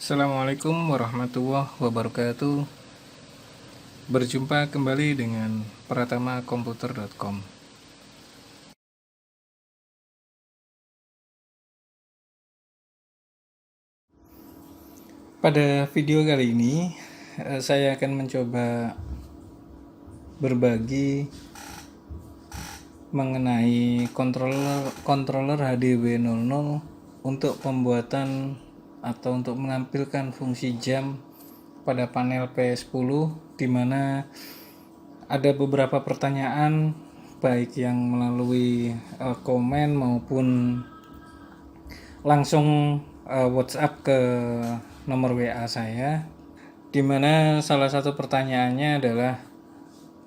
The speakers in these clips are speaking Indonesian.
Assalamualaikum warahmatullahi wabarakatuh. Berjumpa kembali dengan pratamakomputer.com. Pada video kali ini saya akan mencoba berbagi mengenai controller HDW00 untuk pembuatan atau untuk menampilkan fungsi jam pada panel P10, di mana ada beberapa pertanyaan baik yang melalui komen maupun langsung WhatsApp ke nomor WA saya, di mana salah satu pertanyaannya adalah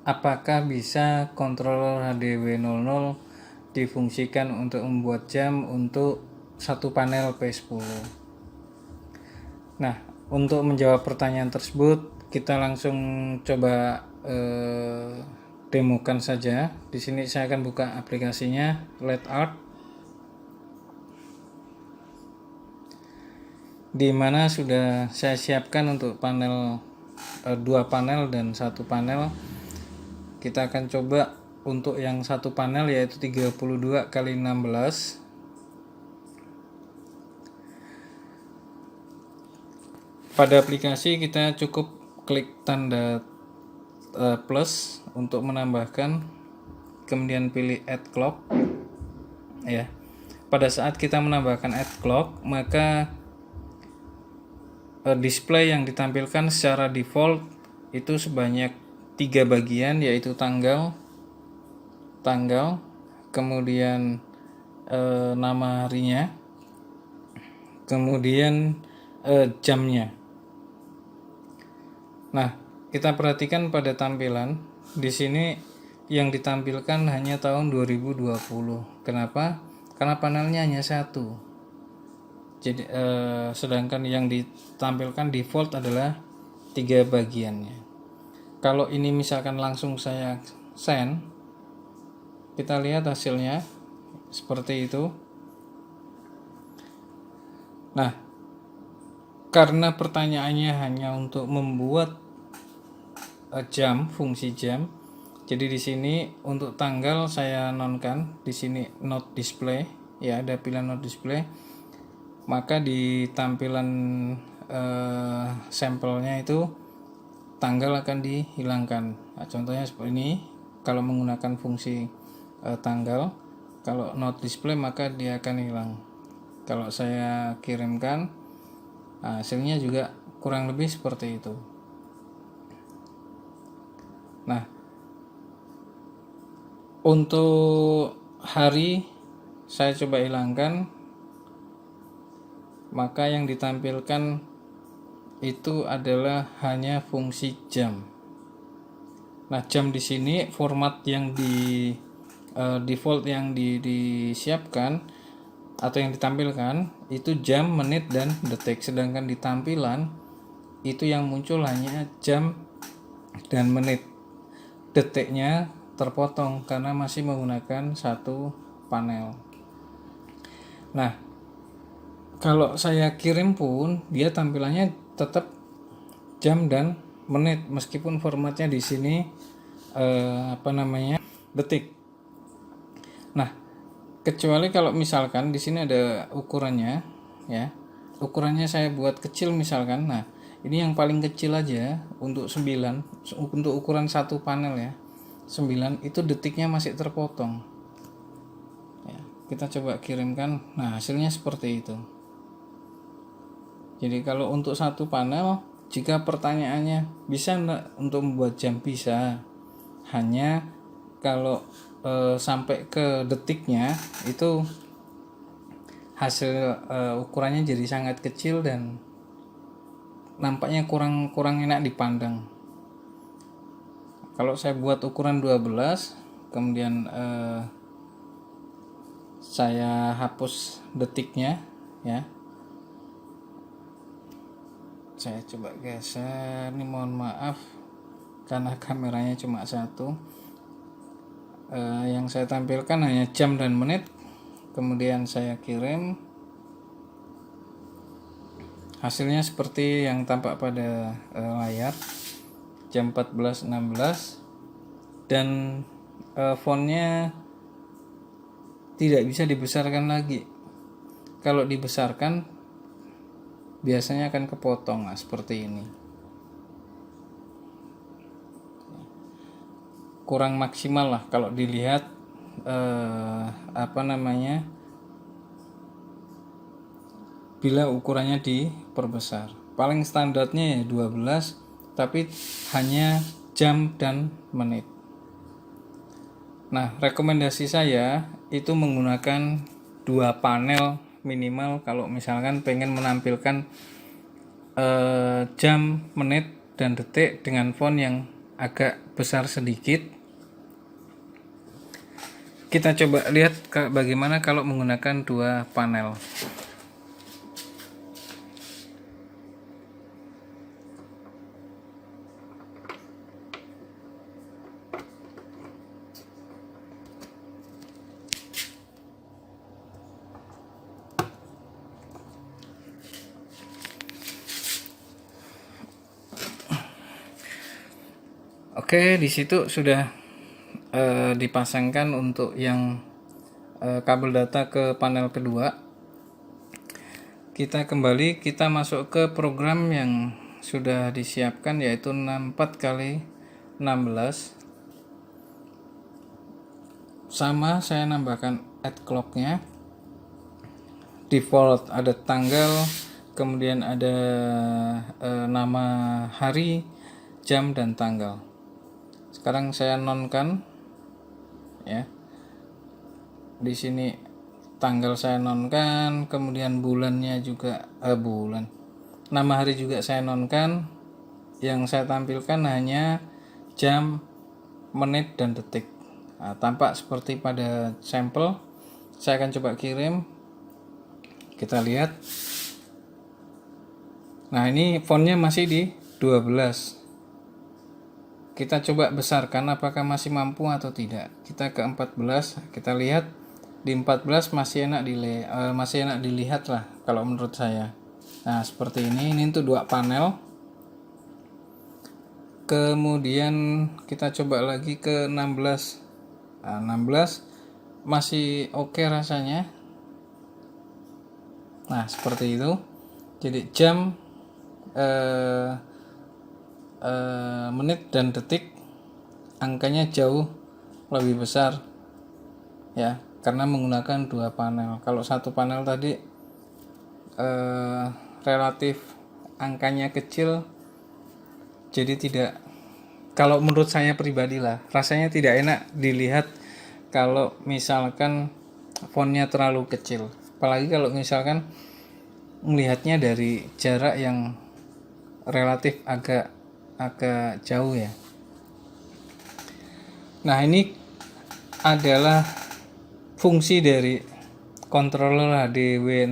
apakah bisa controller HDW00 difungsikan untuk membuat jam untuk satu panel P10. Nah, untuk menjawab pertanyaan tersebut, kita langsung coba demokan saja. Di sini saya akan buka aplikasinya LEDArt, di mana sudah saya siapkan untuk panel 2 panel dan 1 panel. Kita akan coba untuk yang satu panel yaitu 32x16. Pada aplikasi kita cukup klik tanda plus untuk menambahkan, kemudian pilih add clock ya. Pada saat kita menambahkan add clock, maka display yang ditampilkan secara default itu sebanyak 3 bagian, yaitu tanggal, kemudian nama harinya, kemudian jamnya. Nah, kita perhatikan pada tampilan di sini yang ditampilkan hanya tahun 2020. Kenapa? Karena panelnya hanya satu. Jadi sedangkan yang ditampilkan default adalah 3 bagiannya. Kalau ini misalkan langsung saya send, kita lihat hasilnya seperti itu. Nah, karena pertanyaannya hanya untuk membuat jam, fungsi jam, jadi di sini untuk tanggal saya nonkan, di sini not display ya, ada pilihan not display. Maka di tampilan sampelnya itu tanggal akan dihilangkan. Nah, contohnya seperti ini kalau menggunakan fungsi tanggal. Kalau not display maka dia akan hilang. Kalau saya kirimkan, hasilnya juga kurang lebih seperti itu. Nah, untuk hari saya coba hilangkan, maka yang ditampilkan itu adalah hanya fungsi jam. Nah, jam di sini format yang di default yang disiapkan atau yang ditampilkan itu jam, menit, dan detik. Sedangkan di tampilan itu yang muncul hanya jam dan menit. Detiknya terpotong karena masih menggunakan satu panel. Nah, kalau saya kirim pun dia tampilannya tetap jam dan menit meskipun formatnya di sini detik. Nah, kecuali kalau misalkan di sini ada ukurannya ya. Ukurannya saya buat kecil misalkan. Nah, ini yang paling kecil aja untuk 9, untuk ukuran satu panel ya. 9 itu detiknya masih terpotong. Ya, kita coba kirimkan. Nah, hasilnya seperti itu. Jadi kalau untuk satu panel, jika pertanyaannya bisa enggak untuk membuat jam, bisa. Hanya kalau sampai ke detiknya itu hasil ukurannya jadi sangat kecil dan nampaknya kurang enak dipandang. Kalau saya buat ukuran 12, kemudian saya hapus detiknya ya. Saya coba geser, ini mohon maaf karena kameranya cuma satu. Yang saya tampilkan hanya jam dan menit. Kemudian saya kirim. Hasilnya seperti yang tampak pada layar, jam 14.16, dan fontnya tidak bisa dibesarkan lagi. Kalau dibesarkan biasanya akan kepotong, nah, seperti ini. Kurang maksimal lah kalau dilihat bila ukurannya diperbesar. Paling standarnya ya 12, tapi hanya jam dan menit. Nah, rekomendasi saya itu menggunakan 2 panel minimal kalau misalkan pengen menampilkan jam, menit, dan detik dengan font yang agak besar sedikit. Kita coba lihat bagaimana kalau menggunakan 2 panel. Oke, di situ sudah dipasangkan untuk yang kabel data ke panel kedua. Kita kembali, kita masuk ke program yang sudah disiapkan, yaitu 64x16. Sama, saya nambahkan add clocknya. Default ada tanggal, kemudian ada nama hari, jam, dan tanggal. Sekarang saya nonkan, ya. Di sini tanggal saya nonkan, kemudian bulannya juga nama hari juga saya nonkan. Yang saya tampilkan hanya jam, menit, dan detik. Nah, tampak seperti pada sampel. Saya akan coba kirim. Kita lihat. Nah, ini fontnya masih di 12. Kita coba besarkan apakah masih mampu atau tidak. Kita ke 14, kita lihat di 14 masih enak dilihat lah kalau menurut saya. Nah, seperti ini untuk 2 panel. Kemudian kita coba lagi ke 16. Nah, 16 masih oke rasanya. Nah, seperti itu. Jadi jam, menit, dan detik angkanya jauh lebih besar, ya, karena menggunakan 2 panel. Kalau 1 panel tadi relatif angkanya kecil, jadi tidak, kalau menurut saya pribadi lah, rasanya tidak enak dilihat kalau misalkan fontnya terlalu kecil, apalagi kalau misalkan melihatnya dari jarak yang relatif agak jauh, ya. Nah, ini adalah fungsi dari controller HDW00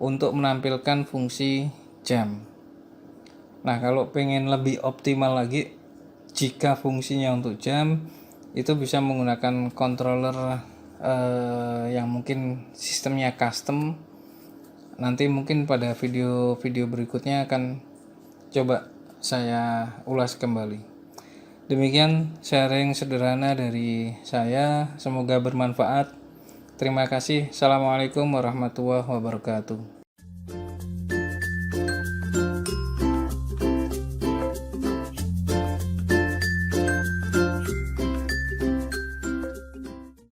untuk menampilkan fungsi jam. Nah, kalau pengen lebih optimal lagi, jika fungsinya untuk jam, itu bisa menggunakan controller yang mungkin sistemnya custom. Nanti mungkin pada video berikutnya akan coba saya ulas kembali. Demikian sharing sederhana dari saya, semoga bermanfaat. Terima kasih. Assalamualaikum warahmatullahi wabarakatuh.